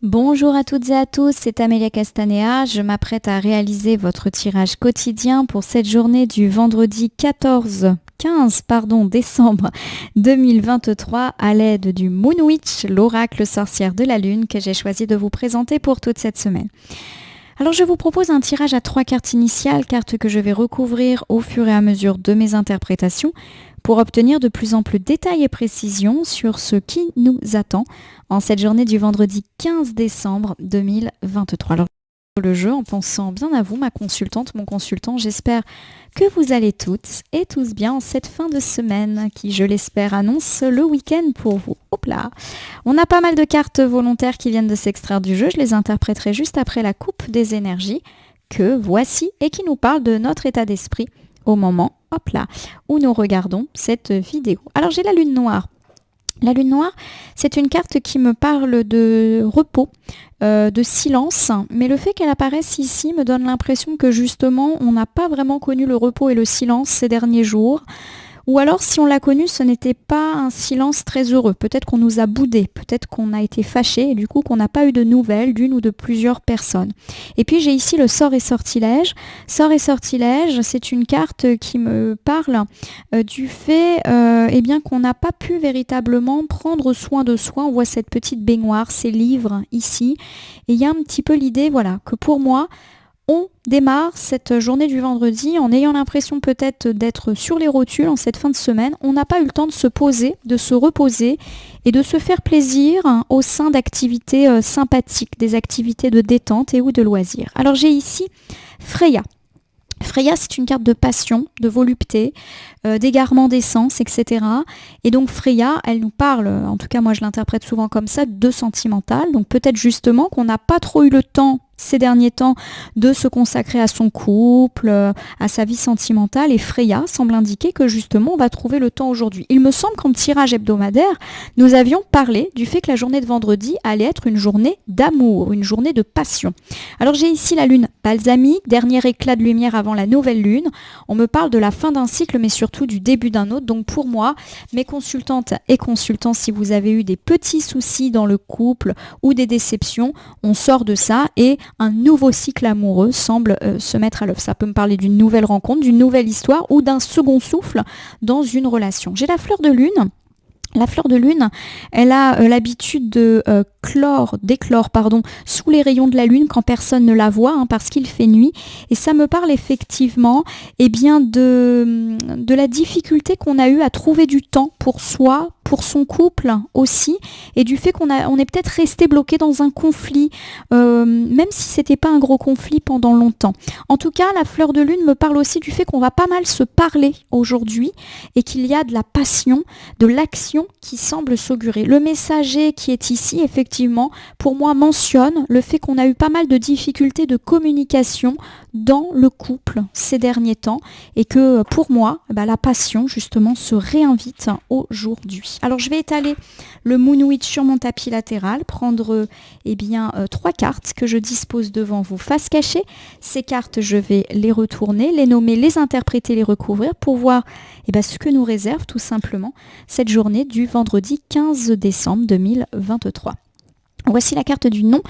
Bonjour à toutes et à tous, c'est Amélia Castanea. Je m'apprête à réaliser votre tirage quotidien pour cette journée du vendredi 15 décembre 2023 à l'aide du Moon Witch, l'oracle sorcière de la Lune que j'ai choisi de vous présenter pour toute cette semaine. Alors je vous propose un tirage à 3 cartes initiales, cartes que je vais recouvrir au fur et à mesure de mes interprétations pour obtenir de plus en plus de détails et précisions sur ce qui nous attend en cette journée du vendredi 15 décembre 2023. Alors le jeu en pensant bien à vous, ma consultante, mon consultant, j'espère que vous allez toutes et tous bien en cette fin de semaine qui, je l'espère, annonce le week-end pour vous. Hop là. On a pas mal de cartes volontaires qui viennent de s'extraire du jeu, je les interpréterai juste après la coupe des énergies que voici et qui nous parle de notre état d'esprit au moment, hop là, où nous regardons cette vidéo. Alors j'ai la lune noire. La lune noire, c'est une carte qui me parle de repos, de silence, mais le fait qu'elle apparaisse ici me donne l'impression que justement on n'a pas vraiment connu le repos et le silence ces derniers jours. Ou alors, si on l'a connu, ce n'était pas un silence très heureux. Peut-être qu'on nous a boudé, peut-être qu'on a été fâché et du coup qu'on n'a pas eu de nouvelles d'une ou de plusieurs personnes. Et puis j'ai ici le sort et sortilège. Sort et sortilège, c'est une carte qui me parle du fait eh bien, qu'on n'a pas pu véritablement prendre soin de soi. On voit cette petite baignoire, ces livres ici. Et il y a un petit peu l'idée, voilà, que pour moi, on démarre cette journée du vendredi en ayant l'impression peut-être d'être sur les rotules en cette fin de semaine. On n'a pas eu le temps de se poser, de se reposer et de se faire plaisir au sein d'activités sympathiques, des activités de détente et ou de loisirs. Alors j'ai ici Freya. Freya, c'est une carte de passion, de volupté, d'égarement d'essence, etc. Et donc Freya, elle nous parle, en tout cas moi je l'interprète souvent comme ça, de sentimental. Donc peut-être justement qu'on n'a pas trop eu le temps ces derniers temps de se consacrer à son couple, à sa vie sentimentale, et Freya semble indiquer que justement on va trouver le temps aujourd'hui. Il me semble qu'en tirage hebdomadaire, nous avions parlé du fait que la journée de vendredi allait être une journée d'amour, une journée de passion. Alors j'ai ici la lune balsamique, dernier éclat de lumière avant la nouvelle lune. On me parle de la fin d'un cycle mais surtout du début d'un autre. Donc pour moi, mes consultantes et consultants, si vous avez eu des petits soucis dans le couple ou des déceptions, on sort de ça et un nouveau cycle amoureux semble se mettre à l'œuvre. Ça peut me parler d'une nouvelle rencontre, d'une nouvelle histoire ou d'un second souffle dans une relation. J'ai la fleur de lune. La fleur de lune, elle a l'habitude de d'éclore sous les rayons de la lune quand personne ne la voit, parce qu'il fait nuit. Et ça me parle effectivement de la difficulté qu'on a eue à trouver du temps pour soi, pour son couple aussi, et du fait qu'on est peut-être resté bloqué dans un conflit, même si c'était pas un gros conflit pendant longtemps. En tout cas, la fleur de lune me parle aussi du fait qu'on va pas mal se parler aujourd'hui et qu'il y a de la passion, de l'action qui semble s'augurer. Le messager qui est ici, effectivement, pour moi mentionne le fait qu'on a eu pas mal de difficultés de communication dans le couple ces derniers temps et que pour moi, la passion justement se réinvite aujourd'hui. Alors je vais étaler le Moon Witch sur mon tapis latéral, prendre 3 cartes que je dispose devant vous face cachée. Ces cartes, je vais les retourner, les nommer, les interpréter, les recouvrir pour voir ce que nous réserve tout simplement cette journée du vendredi 15 décembre 2023. Voici la carte du non.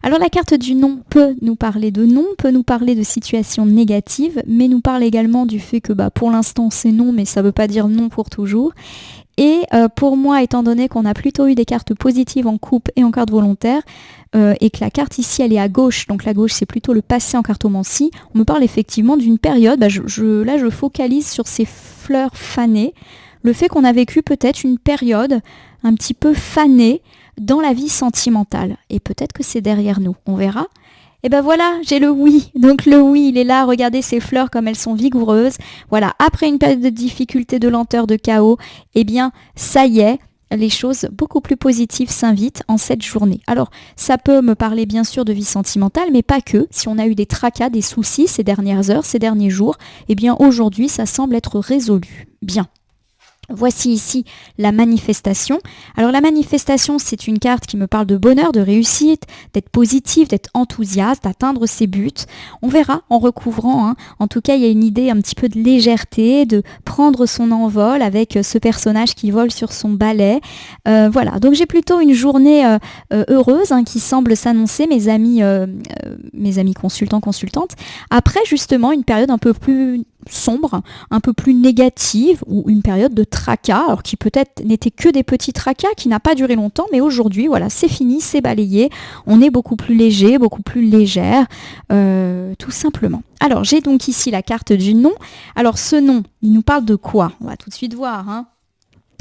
Alors la carte du non peut nous parler de non, peut nous parler de situations négatives, mais nous parle également du fait que pour l'instant c'est non, mais ça ne veut pas dire non pour toujours. Et pour moi, étant donné qu'on a plutôt eu des cartes positives en coupe et en carte volontaire, et que la carte ici elle est à gauche, donc la gauche c'est plutôt le passé en cartomancie, on me parle effectivement d'une période, là je focalise sur ces fleurs fanées, le fait qu'on a vécu peut-être une période un petit peu fanée dans la vie sentimentale. Et peut-être que c'est derrière nous, on verra. Et voilà, j'ai le oui. Donc le oui, il est là, regardez ces fleurs comme elles sont vigoureuses. Voilà, après une période de difficulté, de lenteur, de chaos, ça y est, les choses beaucoup plus positives s'invitent en cette journée. Alors, ça peut me parler bien sûr de vie sentimentale, mais pas que. Si on a eu des tracas, des soucis ces dernières heures, ces derniers jours, aujourd'hui, ça semble être résolu. Bien. Voici ici la manifestation. Alors la manifestation, c'est une carte qui me parle de bonheur, de réussite, d'être positif, d'être enthousiaste, d'atteindre ses buts. On verra en recouvrant. En tout cas, il y a une idée un petit peu de légèreté, de prendre son envol avec ce personnage qui vole sur son balai. Voilà, donc j'ai plutôt une journée heureuse qui semble s'annoncer, mes amis consultants, consultantes. Après, justement, une période un peu plus sombre, un peu plus négative, ou une période de tracas, alors qui peut-être n'était que des petits tracas, qui n'a pas duré longtemps, mais aujourd'hui, voilà, c'est fini, c'est balayé, on est beaucoup plus léger, beaucoup plus légère, tout simplement. Alors, j'ai donc ici la carte du nom. Alors, ce nom, il nous parle de quoi? On va tout de suite voir,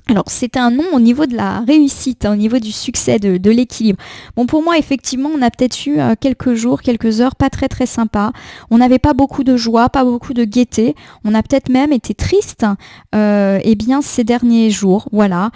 Alors, c'est un nom au niveau de la réussite, au niveau du succès, de l'équilibre. Bon, pour moi, effectivement, on a peut-être eu quelques jours, quelques heures pas très très sympas. On n'avait pas beaucoup de joie, pas beaucoup de gaieté. On a peut-être même été triste ces derniers jours. Voilà.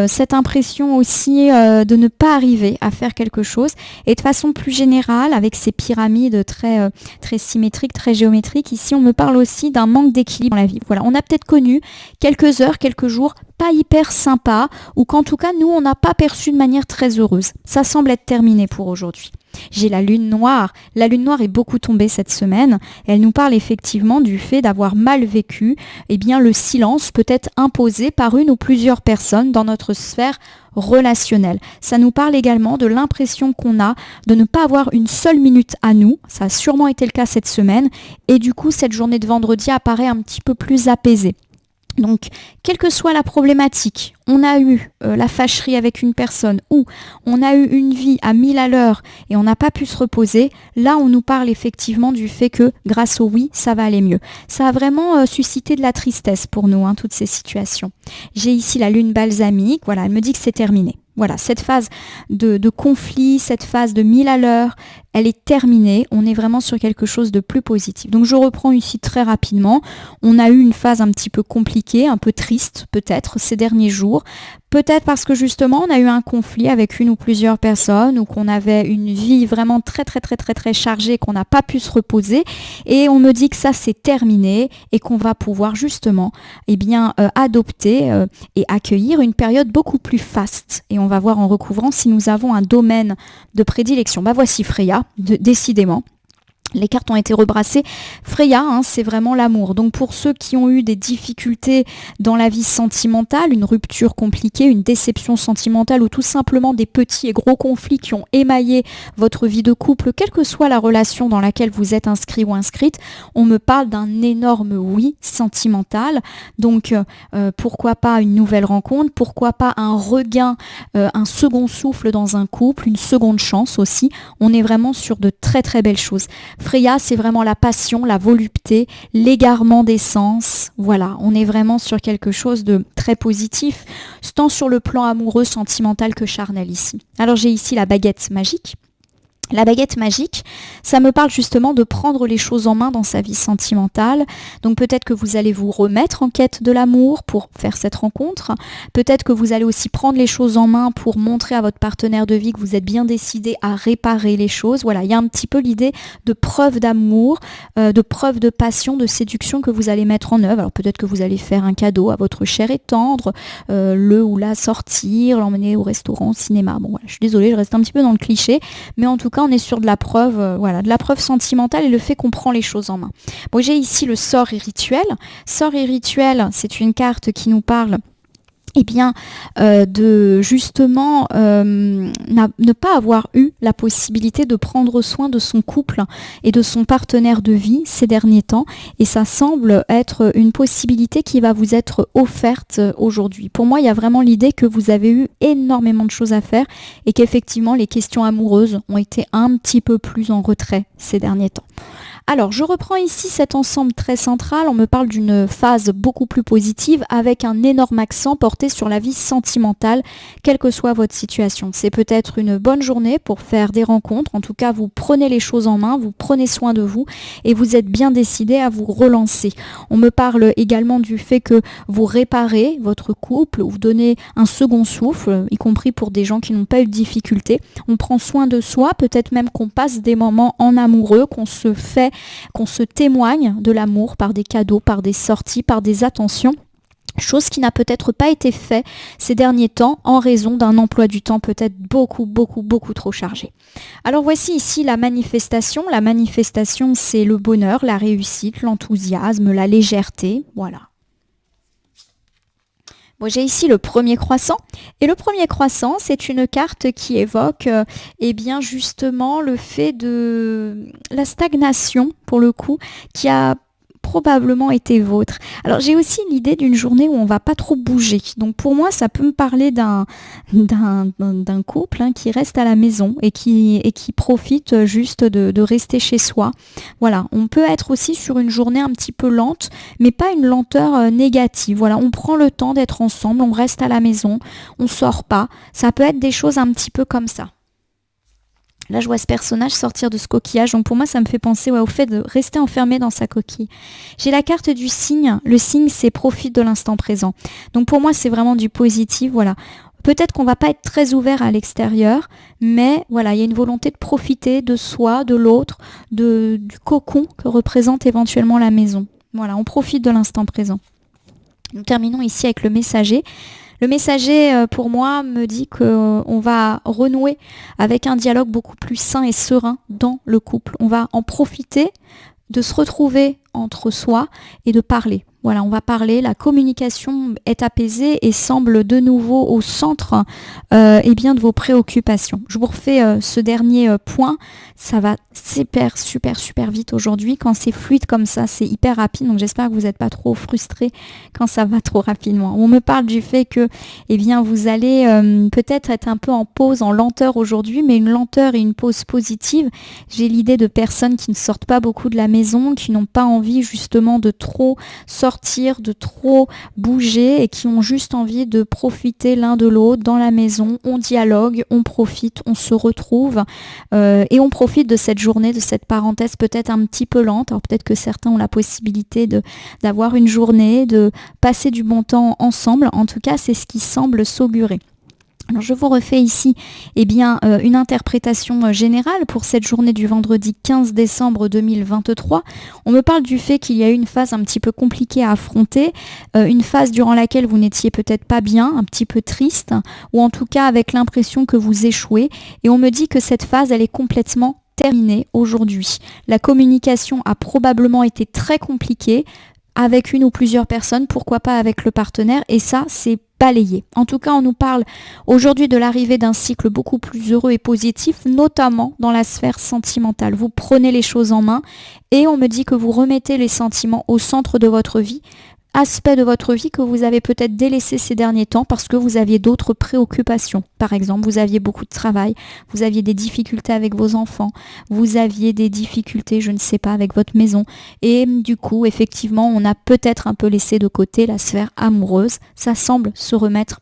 Cette impression aussi de ne pas arriver à faire quelque chose. Et de façon plus générale, avec ces pyramides très, très symétriques, très géométriques, ici, on me parle aussi d'un manque d'équilibre dans la vie. Voilà. On a peut-être connu quelques heures, quelques jours pas hyper sympa, ou qu'en tout cas, nous, on n'a pas perçu de manière très heureuse. Ça semble être terminé pour aujourd'hui. J'ai la lune noire. La lune noire est beaucoup tombée cette semaine. Elle nous parle effectivement du fait d'avoir mal vécu, le silence peut être imposé par une ou plusieurs personnes dans notre sphère relationnelle. Ça nous parle également de l'impression qu'on a de ne pas avoir une seule minute à nous. Ça a sûrement été le cas cette semaine. Et du coup, cette journée de vendredi apparaît un petit peu plus apaisée. Donc, quelle que soit la problématique, on a eu la fâcherie avec une personne ou on a eu une vie à 1000 à l'heure et on n'a pas pu se reposer, là on nous parle effectivement du fait que grâce au oui, ça va aller mieux. Ça a vraiment suscité de la tristesse pour nous, toutes ces situations. J'ai ici la lune balsamique, voilà, elle me dit que c'est terminé. Voilà, cette phase de conflit, cette phase de 1000 à l'heure, elle est terminée. On est vraiment sur quelque chose de plus positif. Donc je reprends ici très rapidement. On a eu une phase un petit peu compliquée, un peu triste peut-être ces derniers jours. Peut-être parce que justement on a eu un conflit avec une ou plusieurs personnes ou qu'on avait une vie vraiment très très très très très chargée, qu'on n'a pas pu se reposer. Et on me dit que ça c'est terminé et qu'on va pouvoir justement adopter et accueillir une période beaucoup plus faste. Et on va voir en recouvrant si nous avons un domaine de prédilection. Voici Freya, décidément. Les cartes ont été rebrassées. Freya, c'est vraiment l'amour. Donc pour ceux qui ont eu des difficultés dans la vie sentimentale, une rupture compliquée, une déception sentimentale ou tout simplement des petits et gros conflits qui ont émaillé votre vie de couple, quelle que soit la relation dans laquelle vous êtes inscrit ou inscrite, on me parle d'un énorme oui sentimental. Donc pourquoi pas une nouvelle rencontre, pourquoi pas un regain, un second souffle dans un couple, une seconde chance aussi. On est vraiment sur de très très belles choses. Freya, c'est vraiment la passion, la volupté, l'égarement des sens. Voilà, on est vraiment sur quelque chose de très positif, tant sur le plan amoureux, sentimental que charnel ici. Alors j'ai ici la baguette magique. La baguette magique, ça me parle justement de prendre les choses en main dans sa vie sentimentale. Donc peut-être que vous allez vous remettre en quête de l'amour pour faire cette rencontre. Peut-être que vous allez aussi prendre les choses en main pour montrer à votre partenaire de vie que vous êtes bien décidé à réparer les choses. Voilà, il y a un petit peu l'idée de preuve d'amour, de preuve de passion, de séduction que vous allez mettre en œuvre. Alors peut-être que vous allez faire un cadeau à votre cher et tendre, le ou la sortir, l'emmener au restaurant, au cinéma. Bon voilà, je suis désolée, je reste un petit peu dans le cliché, mais en tout cas on est sur de la preuve, de la preuve sentimentale et le fait qu'on prend les choses en main. Bon, j'ai ici le sort et rituel. Sort et rituel, c'est une carte qui nous parle de justement ne pas avoir eu la possibilité de prendre soin de son couple et de son partenaire de vie ces derniers temps, et ça semble être une possibilité qui va vous être offerte aujourd'hui. Pour moi, il y a vraiment l'idée que vous avez eu énormément de choses à faire et qu'effectivement les questions amoureuses ont été un petit peu plus en retrait ces derniers temps. Alors, je reprends ici cet ensemble très central. On me parle d'une phase beaucoup plus positive avec un énorme accent porté sur la vie sentimentale, quelle que soit votre situation. C'est peut-être une bonne journée pour faire des rencontres. En tout cas, vous prenez les choses en main, vous prenez soin de vous et vous êtes bien décidé à vous relancer. On me parle également du fait que vous réparez votre couple, vous donnez un second souffle, y compris pour des gens qui n'ont pas eu de difficultés. On prend soin de soi, peut-être même qu'on passe des moments en amoureux, qu'on se témoigne de l'amour par des cadeaux, par des sorties, par des attentions. Chose qui n'a peut-être pas été faite ces derniers temps en raison d'un emploi du temps peut-être beaucoup trop chargé. Alors voici ici la manifestation. La manifestation, c'est le bonheur, la réussite, l'enthousiasme, la légèreté. Voilà. Bon, j'ai ici le premier croissant. Et le premier croissant, c'est une carte qui évoque eh bien justement le fait de la stagnation, pour le coup, qui a probablement été vôtre. Alors j'ai aussi l'idée d'une journée où on va pas trop bouger. Donc pour moi, ça peut me parler d'un couple qui reste à la maison et qui profite juste de rester chez soi. Voilà, on peut être aussi sur une journée un petit peu lente, mais pas une lenteur négative. Voilà, on prend le temps d'être ensemble, on reste à la maison, on sort pas. Ça peut être des choses un petit peu comme ça. Là, je vois ce personnage sortir de ce coquillage. Donc pour moi, ça me fait penser au fait de rester enfermé dans sa coquille. J'ai la carte du signe. Le signe, c'est profite de l'instant présent. Donc pour moi, c'est vraiment du positif. Voilà. Peut-être qu'on va pas être très ouvert à l'extérieur, mais voilà, il y a une volonté de profiter de soi, de l'autre, du cocon que représente éventuellement la maison. Voilà, on profite de l'instant présent. Nous terminons ici avec le messager. Le messager, pour moi, me dit qu'on va renouer avec un dialogue beaucoup plus sain et serein dans le couple. On va en profiter de se retrouver entre soi et de parler. Voilà, on va parler, la communication est apaisée et semble de nouveau au centre de vos préoccupations. Je vous refais ce dernier point, ça va super vite aujourd'hui. Quand c'est fluide comme ça, c'est hyper rapide, donc j'espère que vous n'êtes pas trop frustrés quand ça va trop rapidement. On me parle du fait que vous allez peut-être être un peu en pause, en lenteur aujourd'hui, mais une lenteur et une pause positive. J'ai l'idée de personnes qui ne sortent pas beaucoup de la maison, qui n'ont pas envie justement de trop sortir, de trop bouger et qui ont juste envie de profiter l'un de l'autre dans la maison. On dialogue, on profite, on se retrouve et on profite de cette journée, de cette parenthèse peut-être un petit peu lente. Alors peut-être que certains ont la possibilité d'avoir une journée, de passer du bon temps ensemble. En tout cas, c'est ce qui semble s'augurer. Alors je vous refais ici une interprétation générale pour cette journée du vendredi 15 décembre 2023. On me parle du fait qu'il y a eu une phase un petit peu compliquée à affronter, une phase durant laquelle vous n'étiez peut-être pas bien, un petit peu triste, ou en tout cas avec l'impression que vous échouez. Et on me dit que cette phase, elle est complètement terminée aujourd'hui. La communication a probablement été très compliquée avec une ou plusieurs personnes, pourquoi pas avec le partenaire, et ça, c'est balayé. En tout cas, on nous parle aujourd'hui de l'arrivée d'un cycle beaucoup plus heureux et positif, notamment dans la sphère sentimentale. Vous prenez les choses en main et on me dit que vous remettez les sentiments au centre de votre vie, aspect de votre vie que vous avez peut-être délaissé ces derniers temps parce que vous aviez d'autres préoccupations. Par exemple, vous aviez beaucoup de travail, vous aviez des difficultés avec vos enfants, vous aviez des difficultés, je ne sais pas, avec votre maison. Et du coup, effectivement, on a peut-être un peu laissé de côté la sphère amoureuse. Ça semble se remettre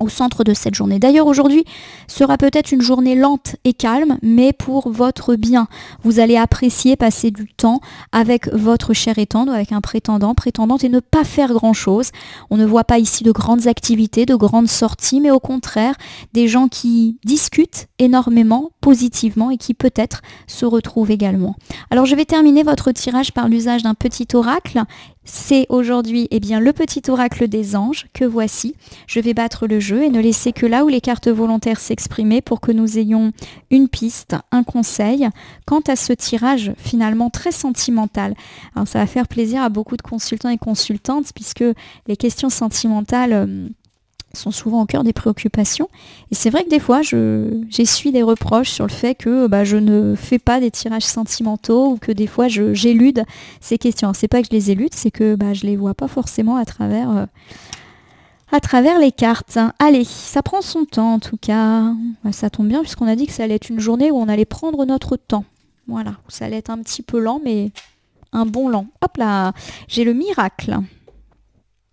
au centre de cette journée. D'ailleurs, aujourd'hui sera peut-être une journée lente et calme, mais pour votre bien. Vous allez apprécier passer du temps avec votre cher et tendre, avec un prétendant, prétendante, et ne pas faire grand-chose. On ne voit pas ici de grandes activités, de grandes sorties, mais au contraire, des gens qui discutent énormément, positivement, et qui peut-être se retrouvent également. Alors, je vais terminer votre tirage par l'usage d'un petit oracle. C'est aujourd'hui le petit oracle des anges que voici. Je vais battre le jeu et ne laisser que là où les cartes volontaires s'exprimer pour que nous ayons une piste, un conseil quant à ce tirage finalement très sentimental. Alors ça va faire plaisir à beaucoup de consultants et consultantes puisque les questions sentimentales sont souvent au cœur des préoccupations. Et c'est vrai que des fois, j'essuie des reproches sur le fait que je ne fais pas des tirages sentimentaux ou que des fois, j'élude ces questions. Alors, c'est pas que je les élude, c'est que je les vois pas forcément à travers les cartes. Allez, ça prend son temps en tout cas. Ça tombe bien puisqu'on a dit que ça allait être une journée où on allait prendre notre temps. Voilà, ça allait être un petit peu lent, mais un bon lent. Hop là, j'ai le miracle.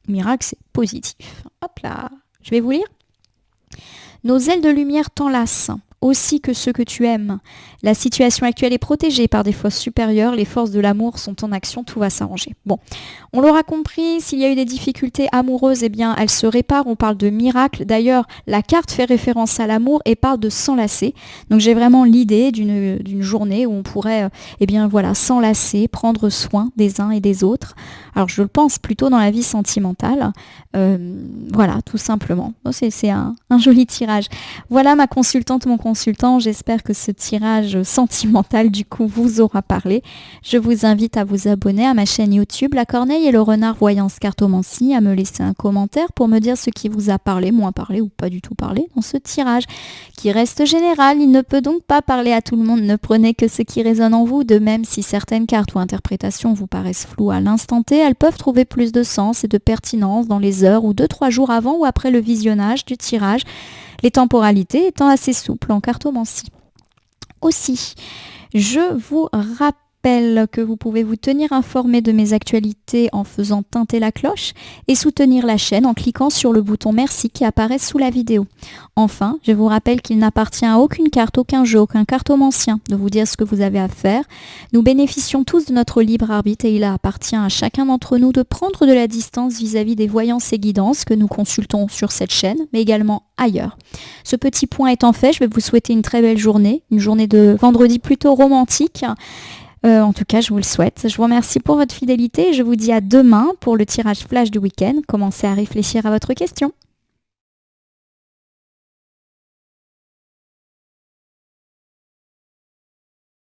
Miracle, c'est positif. Hop là. Je vais vous lire. Nos ailes de lumière t'enlacent, aussi que ceux que tu aimes. La situation actuelle est protégée par des forces supérieures, les forces de l'amour sont en action, tout va s'arranger. Bon, on l'aura compris, s'il y a eu des difficultés amoureuses, elles se réparent, on parle de miracle. D'ailleurs, la carte fait référence à l'amour et parle de s'enlacer. Donc j'ai vraiment l'idée d'une journée où on pourrait s'enlacer, prendre soin des uns et des autres. Alors je le pense plutôt dans la vie sentimentale. Voilà, tout simplement. Bon, c'est un joli tirage. Voilà ma consultante, mon consultant. J'espère que ce tirage sentimental du coup vous aura parlé. Je vous invite à vous abonner à ma chaîne YouTube La Corneille et le Renard Voyance Cartomancie, à me laisser un commentaire pour me dire ce qui vous a parlé, moins parlé ou pas du tout parlé dans ce tirage qui reste général. Il ne peut donc pas parler à tout le monde. Ne prenez que ce qui résonne en vous. De même, si certaines cartes ou interprétations vous paraissent floues à l'instant T, elles peuvent trouver plus de sens et de pertinence dans les heures ou 2-3 jours avant ou après le visionnage du tirage, les temporalités étant assez souples en cartomancie. Aussi, je vous rappelle que vous pouvez vous tenir informé de mes actualités en faisant teinter la cloche et soutenir la chaîne en cliquant sur le bouton merci qui apparaît sous la vidéo. Enfin, je vous rappelle qu'il n'appartient à aucune carte, aucun jeu, aucun cartomancien de vous dire ce que vous avez à faire. Nous bénéficions tous de notre libre arbitre et il appartient à chacun d'entre nous de prendre de la distance vis-à-vis des voyances et guidances que nous consultons sur cette chaîne, mais également ailleurs. Ce petit point étant fait, je vais vous souhaiter une très belle journée, une journée de vendredi plutôt romantique. En tout cas, je vous le souhaite. Je vous remercie pour votre fidélité et je vous dis à demain pour le tirage flash du week-end. Commencez à réfléchir à votre question.